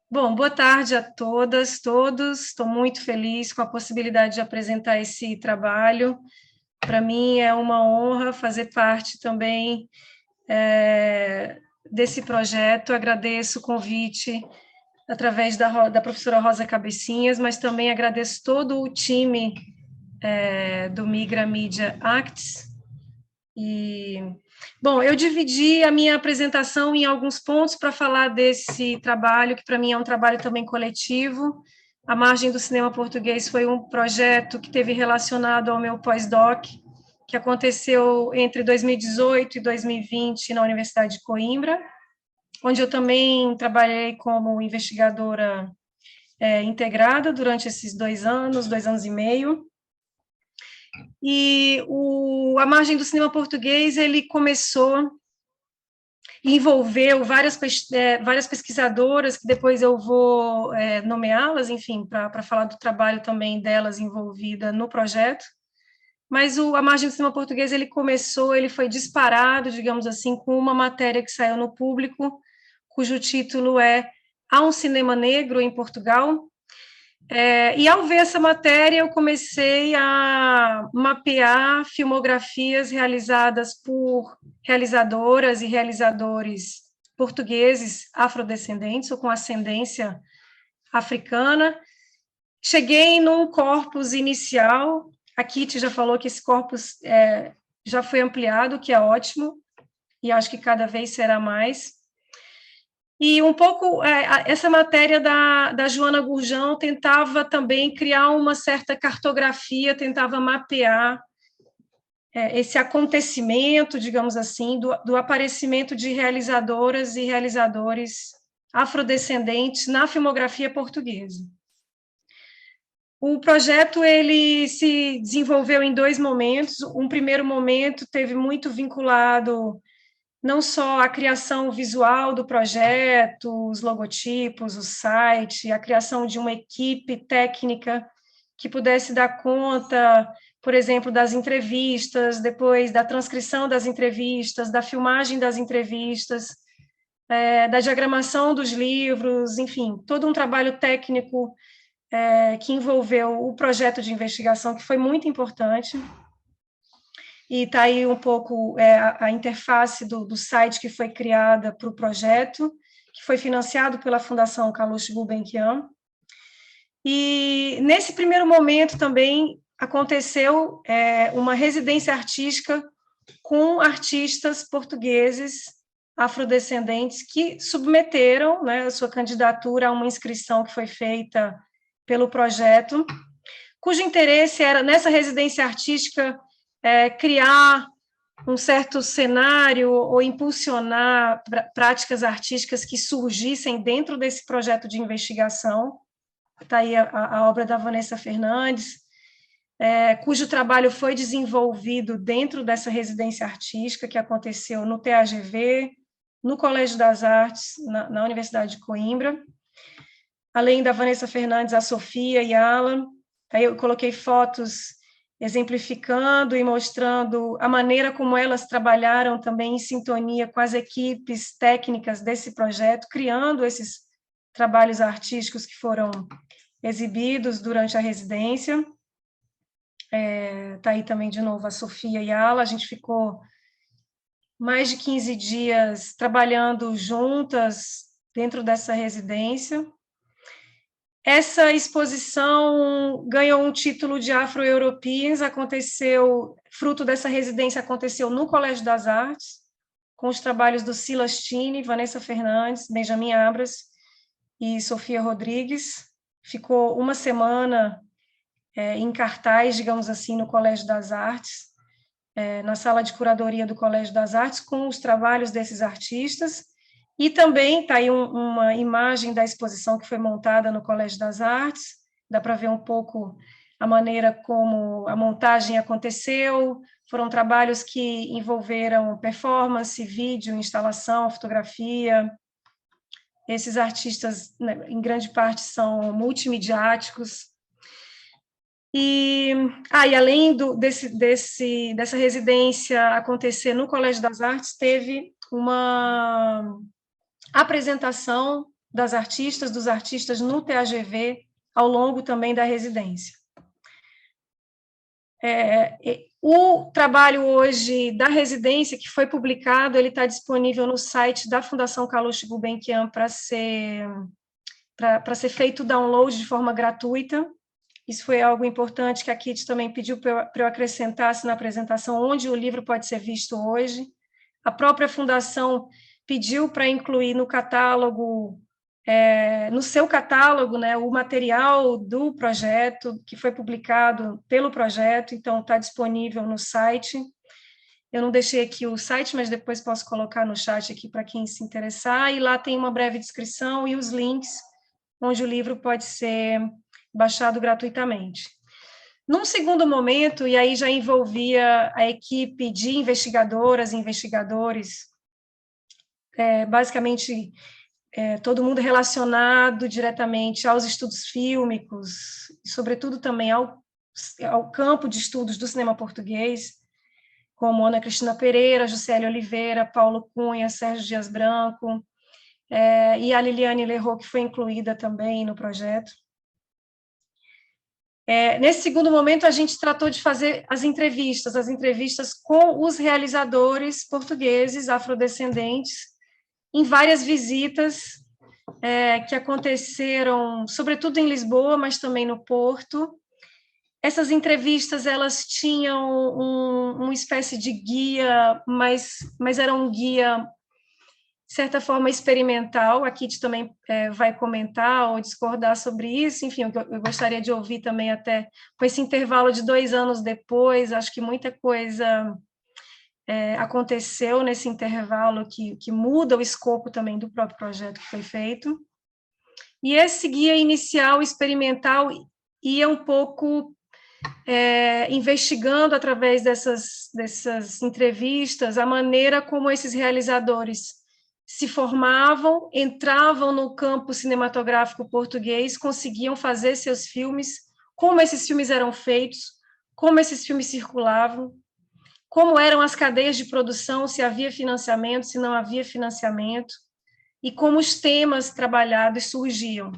Bom, boa tarde a todas, todos. Estou muito feliz com a possibilidade de apresentar esse trabalho. Para mim é uma honra fazer parte também desse projeto. Agradeço o convite através da professora Rosa Cabecinhas, mas também agradeço todo o time do Migra Media Acts. Bom, eu dividi a minha apresentação em alguns pontos para falar desse trabalho, que para mim é um trabalho também coletivo. A Margem do Cinema Português foi um projeto que teve relacionado ao meu pós-doc, que aconteceu entre 2018 e 2020 na Universidade de Coimbra, onde eu também trabalhei como investigadora integrada durante esses 2 anos e meio. E a Margem do Cinema Português, ele começou e envolveu várias pesquisadoras, que depois eu vou nomeá-las, enfim, para falar do trabalho também delas envolvida no projeto. Mas a Margem do Cinema Português, ele foi disparado, digamos assim, com uma matéria que saiu no Público, cujo título é Há um Cinema Negro em Portugal? E ao ver essa matéria, eu comecei a mapear filmografias realizadas por realizadoras e realizadores portugueses afrodescendentes ou com ascendência africana. Cheguei num corpus inicial, a Kitty já falou que esse corpus já foi ampliado, que é ótimo, e acho que cada vez será mais. E um pouco, essa matéria da Joana Gurjão tentava também criar uma certa cartografia, tentava mapear esse acontecimento, digamos assim, do aparecimento de realizadoras e realizadores afrodescendentes na filmografia portuguesa. O projeto ele se desenvolveu em 2 momentos. Um primeiro momento teve muito vinculado não só a criação visual do projeto, os logotipos, o site, a criação de uma equipe técnica que pudesse dar conta, por exemplo, das entrevistas, depois da transcrição das entrevistas, da filmagem das entrevistas, da diagramação dos livros, enfim, todo um trabalho técnico que envolveu o projeto de investigação, que foi muito importante. E está aí um pouco a interface do site que foi criada para o projeto, que foi financiado pela Fundação Kalush Gulbenkian. E, nesse primeiro momento, também aconteceu uma residência artística com artistas portugueses afrodescendentes que submeteram, né, a sua candidatura a uma inscrição que foi feita pelo projeto, cujo interesse era, nessa residência artística, criar um certo cenário ou impulsionar práticas artísticas que surgissem dentro desse projeto de investigação. Está aí a obra da Vanessa Fernandes, cujo trabalho foi desenvolvido dentro dessa residência artística que aconteceu no TAGV, no Colégio das Artes, na Universidade de Coimbra. Além da Vanessa Fernandes, a Sofia e a Alan. Aí eu coloquei fotos exemplificando e mostrando a maneira como elas trabalharam também em sintonia com as equipes técnicas desse projeto, criando esses trabalhos artísticos que foram exibidos durante a residência. Está aí também, de novo, a Sofia e a Ala. A gente ficou mais de 15 dias trabalhando juntas dentro dessa residência. Essa exposição ganhou um título de Afro-Europeans, fruto dessa residência aconteceu no Colégio das Artes, com os trabalhos do Silas Tini, Vanessa Fernandes, Benjamin Abras e Sofia Rodrigues. Ficou uma semana em cartaz, digamos assim, no Colégio das Artes, na sala de curadoria do Colégio das Artes, com os trabalhos desses artistas. E também está aí uma imagem da exposição que foi montada no Colégio das Artes, dá para ver um pouco a maneira como a montagem aconteceu. Foram trabalhos que envolveram performance, vídeo, instalação, fotografia. Esses artistas, né, em grande parte, são multimediáticos. E além dessa residência acontecer no Colégio das Artes, teve uma apresentação das artistas, dos artistas no TAGV, ao longo também da residência. O trabalho hoje da residência, que foi publicado, ele está disponível no site da Fundação Kalush Gulbenkian para ser feito o download de forma gratuita. Isso foi algo importante que a Kitty também pediu para eu acrescentasse na apresentação, onde o livro pode ser visto hoje. A própria Fundação pediu para incluir no catálogo, no seu catálogo, né, o material do projeto, que foi publicado pelo projeto, então está disponível no site. Eu não deixei aqui o site, mas depois posso colocar no chat aqui para quem se interessar, e lá tem uma breve descrição e os links, onde o livro pode ser baixado gratuitamente. Num segundo momento, e aí já envolvia a equipe de investigadoras e investigadores, basicamente todo mundo relacionado diretamente aos estudos fílmicos, e sobretudo também ao campo de estudos do cinema português, como Ana Cristina Pereira, Juscelia Oliveira, Paulo Cunha, Sérgio Dias Branco, e a Liliane Lerroux, que foi incluída também no projeto. Nesse segundo momento, a gente tratou de fazer as entrevistas com os realizadores portugueses, afrodescendentes, em várias visitas que aconteceram, sobretudo em Lisboa, mas também no Porto. Essas entrevistas, elas tinham uma espécie de guia, mas era um guia, de certa forma, experimental. A Kitty também vai comentar ou discordar sobre isso. Enfim, eu gostaria de ouvir também, até com esse intervalo de 2 anos depois, acho que muita coisa aconteceu nesse intervalo que muda o escopo também do próprio projeto que foi feito. E esse guia inicial, experimental, ia um pouco investigando, através dessas entrevistas, a maneira como esses realizadores se formavam, entravam no campo cinematográfico português, conseguiam fazer seus filmes, como esses filmes eram feitos, como esses filmes circulavam, como eram as cadeias de produção, se havia financiamento, se não havia financiamento, e como os temas trabalhados surgiam.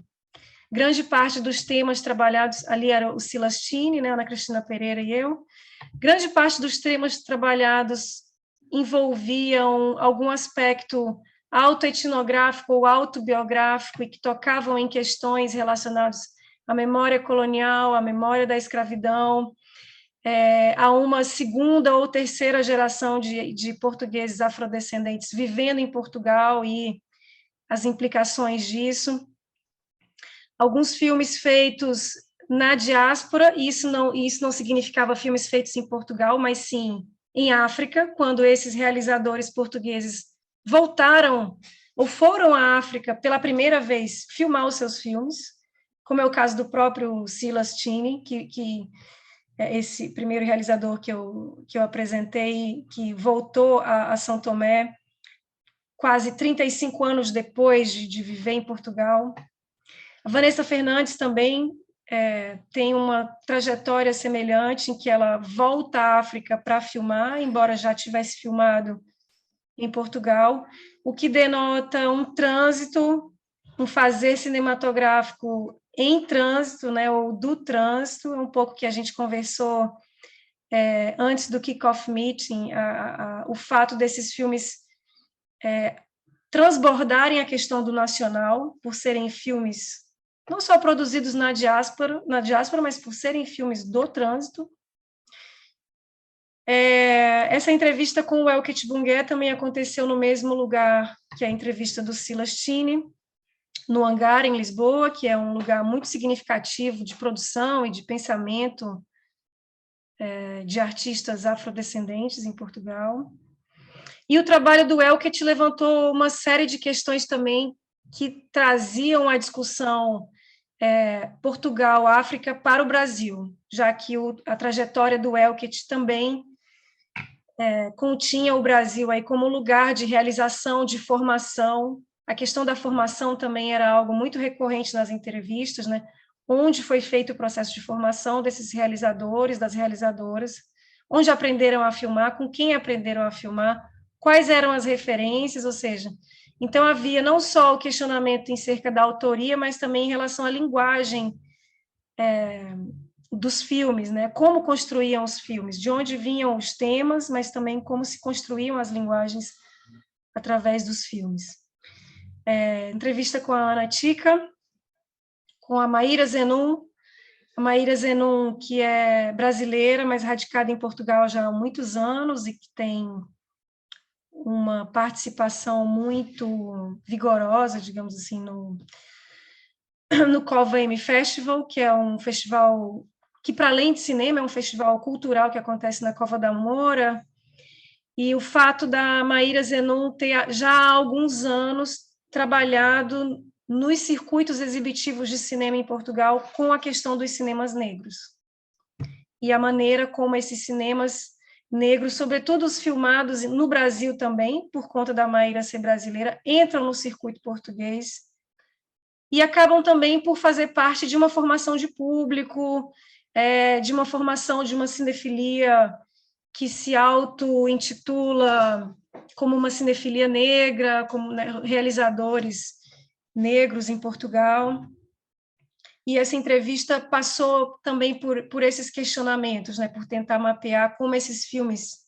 Grande parte dos temas trabalhados, ali era o Silas Tini, né, Ana Cristina Pereira e eu, grande parte dos temas trabalhados envolviam algum aspecto autoetnográfico ou autobiográfico e que tocavam em questões relacionadas à memória colonial, à memória da escravidão, a uma segunda ou terceira geração de portugueses afrodescendentes vivendo em Portugal e as implicações disso. Alguns filmes feitos na diáspora, e isso não significava filmes feitos em Portugal, mas sim em África, quando esses realizadores portugueses voltaram ou foram à África pela primeira vez filmar os seus filmes, como é o caso do próprio Silas Tini, que é esse primeiro realizador que eu apresentei, que voltou a São Tomé quase 35 anos depois de viver em Portugal. A Vanessa Fernandes também tem uma trajetória semelhante, em que ela volta à África para filmar, embora já tivesse filmado em Portugal, o que denota um trânsito, um fazer cinematográfico em trânsito, né, ou do trânsito, um pouco que a gente conversou antes do kick-off meeting, o fato desses filmes transbordarem a questão do nacional, por serem filmes não só produzidos na diáspora, mas por serem filmes do trânsito. Essa entrevista com o Elket Bungué também aconteceu no mesmo lugar que a entrevista do Silas Tini, no Hangar, em Lisboa, que é um lugar muito significativo de produção e de pensamento de artistas afrodescendentes em Portugal. E o trabalho do Elket levantou uma série de questões também que traziam a discussão Portugal, África para o Brasil, já que a trajetória do Elket também continha o Brasil aí como lugar de realização, de formação. A questão da formação também era algo muito recorrente nas entrevistas, né? Onde foi feito o processo de formação desses realizadores, das realizadoras, onde aprenderam a filmar, com quem aprenderam a filmar, quais eram as referências, ou seja, Então, havia não só o questionamento em cerca da autoria, mas também em relação à linguagem dos filmes, né? Como construíam os filmes, de onde vinham os temas, mas também como se construíam as linguagens através dos filmes. Entrevista com a Ana Tica, com a Maíra Zenum. A Maíra Zenum, que é brasileira, mas radicada em Portugal já há muitos anos e que tem uma participação muito vigorosa, digamos assim, no Cova M Festival, que é um festival que, para além de cinema, é um festival cultural que acontece na Cova da Moura. E o fato da Maíra Zenum ter já há alguns anos trabalhado nos circuitos exibitivos de cinema em Portugal com a questão dos cinemas negros. E a maneira como esses cinemas negros, sobretudo os filmados no Brasil também, por conta da Maíra ser brasileira, entram no circuito português e acabam também por fazer parte de uma formação de público, de uma formação de uma cinefilia que se auto-intitula como uma cinefilia negra, como, né, realizadores negros em Portugal. E essa entrevista passou também por esses questionamentos, né, por tentar mapear como esses filmes,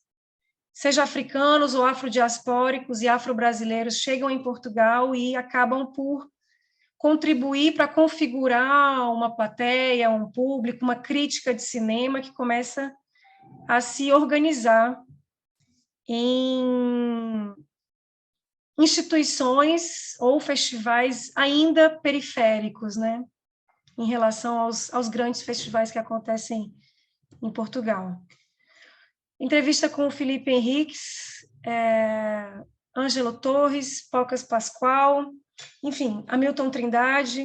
seja africanos ou afrodiaspóricos e afro-brasileiros, chegam em Portugal e acabam por contribuir para configurar uma plateia, um público, uma crítica de cinema que começa a se organizar em instituições ou festivais ainda periféricos, né, em relação aos grandes festivais que acontecem em Portugal. Entrevista com o Felipe Henriques, Ângelo Torres, Pocas Pascoal, enfim, Hamilton Trindade.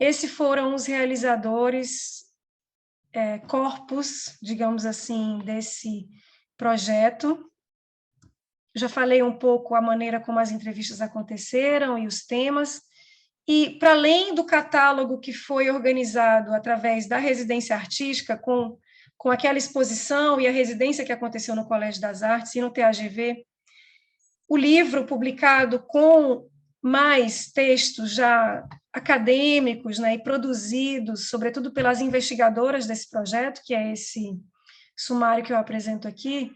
Esses foram os realizadores, corpos, digamos assim, desse projeto. Já falei um pouco a maneira como as entrevistas aconteceram e os temas. E, para além do catálogo que foi organizado através da residência artística, com aquela exposição e a residência que aconteceu no Colégio das Artes e no TAGV, o livro publicado com mais textos já acadêmicos, né, e produzidos, sobretudo pelas investigadoras desse projeto, que é esse sumário que eu apresento aqui,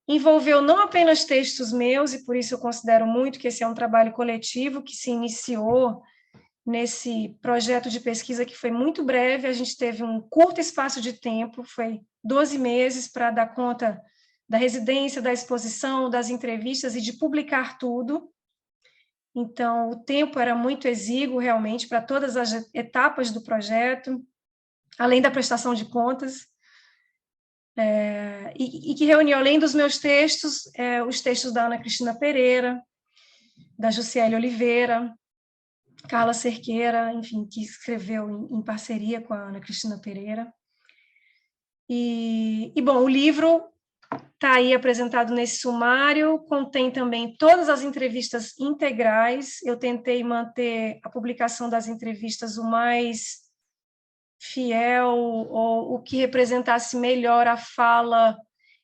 envolveu não apenas textos meus, e por isso eu considero muito que esse é um trabalho coletivo que se iniciou nesse projeto de pesquisa que foi muito breve, a gente teve um curto espaço de tempo, foi 12 meses para dar conta da residência, da exposição, das entrevistas e de publicar tudo. Então, o tempo era muito exíguo, realmente, para todas as etapas do projeto, além da prestação de contas, e que reuniu, além dos meus textos, os textos da Ana Cristina Pereira, da Jussiele Oliveira, Carla Cerqueira, enfim, que escreveu em parceria com a Ana Cristina Pereira. Bom, o livro está aí apresentado nesse sumário, contém também todas as entrevistas integrais. Eu tentei manter a publicação das entrevistas o mais fiel, ou o que representasse melhor a fala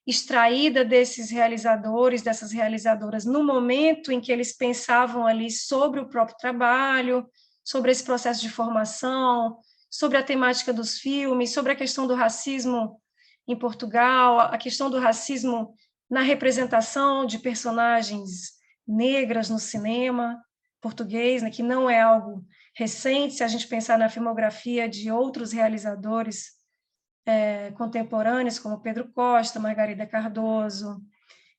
extraída desses realizadores, dessas realizadoras, no momento em que eles pensavam ali sobre o próprio trabalho, sobre esse processo de formação, sobre a temática dos filmes, sobre a questão do racismo em Portugal, a questão do racismo na representação de personagens negras no cinema português, né, que não é algo recente, se a gente pensar na filmografia de outros realizadores contemporâneos, como Pedro Costa, Margarida Cardoso,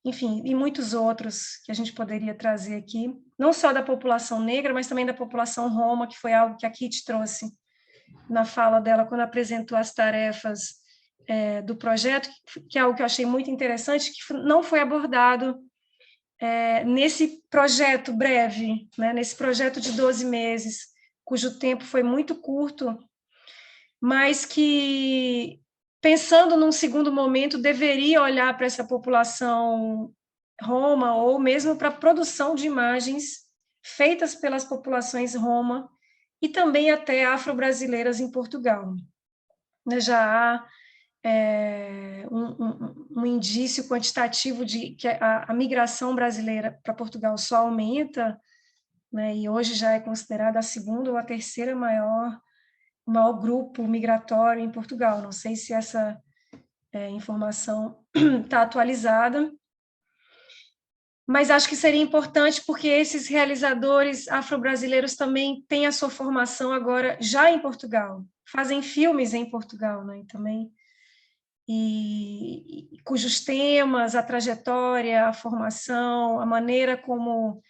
enfim, e muitos outros que a gente poderia trazer aqui, não só da população negra, mas também da população roma, que foi algo que a Kitty trouxe na fala dela, quando apresentou as tarefas do projeto, que é algo que eu achei muito interessante, que não foi abordado nesse projeto breve, né, nesse projeto de 12 meses, cujo tempo foi muito curto, mas que, pensando num segundo momento, deveria olhar para essa população roma, ou mesmo para a produção de imagens feitas pelas populações roma e também até afro-brasileiras em Portugal. Já há um indício quantitativo de que a migração brasileira para Portugal só aumenta, né, e hoje já é considerada a segunda ou a terceira maior grupo migratório em Portugal. Não sei se essa informação está atualizada, mas acho que seria importante porque esses realizadores afro-brasileiros também têm a sua formação agora já em Portugal, fazem filmes em Portugal, né, também, e cujos temas, a trajetória, a formação, a maneira como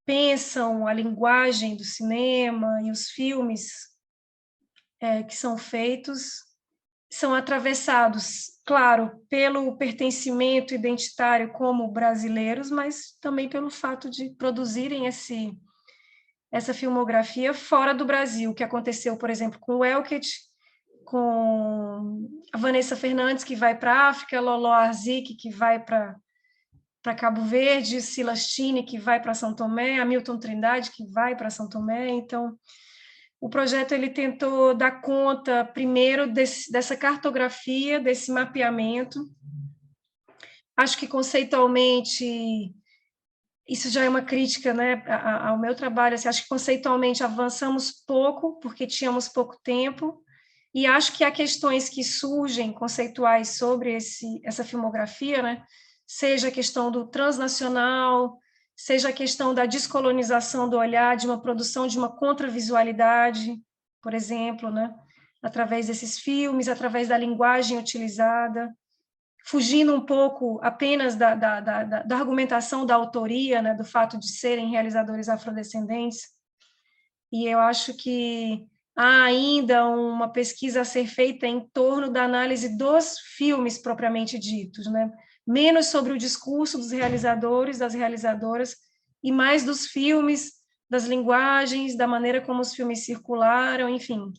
pensam a linguagem do cinema e os filmes que são feitos são atravessados, claro, pelo pertencimento identitário como brasileiros, mas também pelo fato de produzirem essa filmografia fora do Brasil, que aconteceu, por exemplo, com o Elket, com a Vanessa Fernandes, que vai para a África, Lolo Arzik, que vai para Cabo Verde, Silas Tini, que vai para São Tomé, Hamilton Trindade, que vai para São Tomé. Então, o projeto ele tentou dar conta, primeiro, dessa cartografia, desse mapeamento. Acho que, conceitualmente, isso já é uma crítica, né, ao meu trabalho. Assim, acho que, conceitualmente, avançamos pouco, porque tínhamos pouco tempo, e acho que há questões que surgem conceituais sobre essa filmografia, né, seja a questão do transnacional, seja a questão da descolonização do olhar, de uma produção de uma contravisualidade, por exemplo, né, através desses filmes, através da linguagem utilizada, fugindo um pouco apenas da argumentação da autoria, né, do fato de serem realizadores afrodescendentes. E eu acho que há ainda uma pesquisa a ser feita em torno da análise dos filmes propriamente ditos, né? Menos sobre o discurso dos realizadores, das realizadoras, e mais dos filmes, das linguagens, da maneira como os filmes circularam, enfim.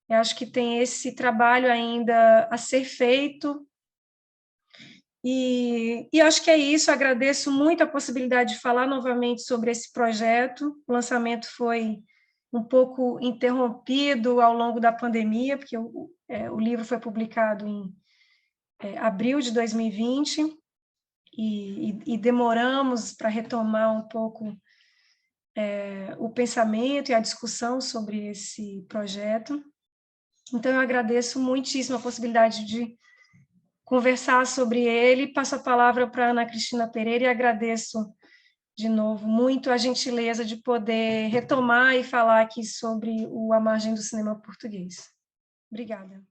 Eu acho que tem esse trabalho ainda a ser feito, e acho que é isso. Agradeço muito a possibilidade de falar novamente sobre esse projeto. O lançamento foi um pouco interrompido ao longo da pandemia, porque o livro foi publicado em abril de 2020, e demoramos para retomar um pouco o pensamento e a discussão sobre esse projeto. Então, eu agradeço muitíssimo a possibilidade de conversar sobre ele. Passo a palavra para Ana Cristina Pereira e agradeço de novo muito a gentileza de poder retomar e falar aqui sobre o A Margem do Cinema Português. Obrigada.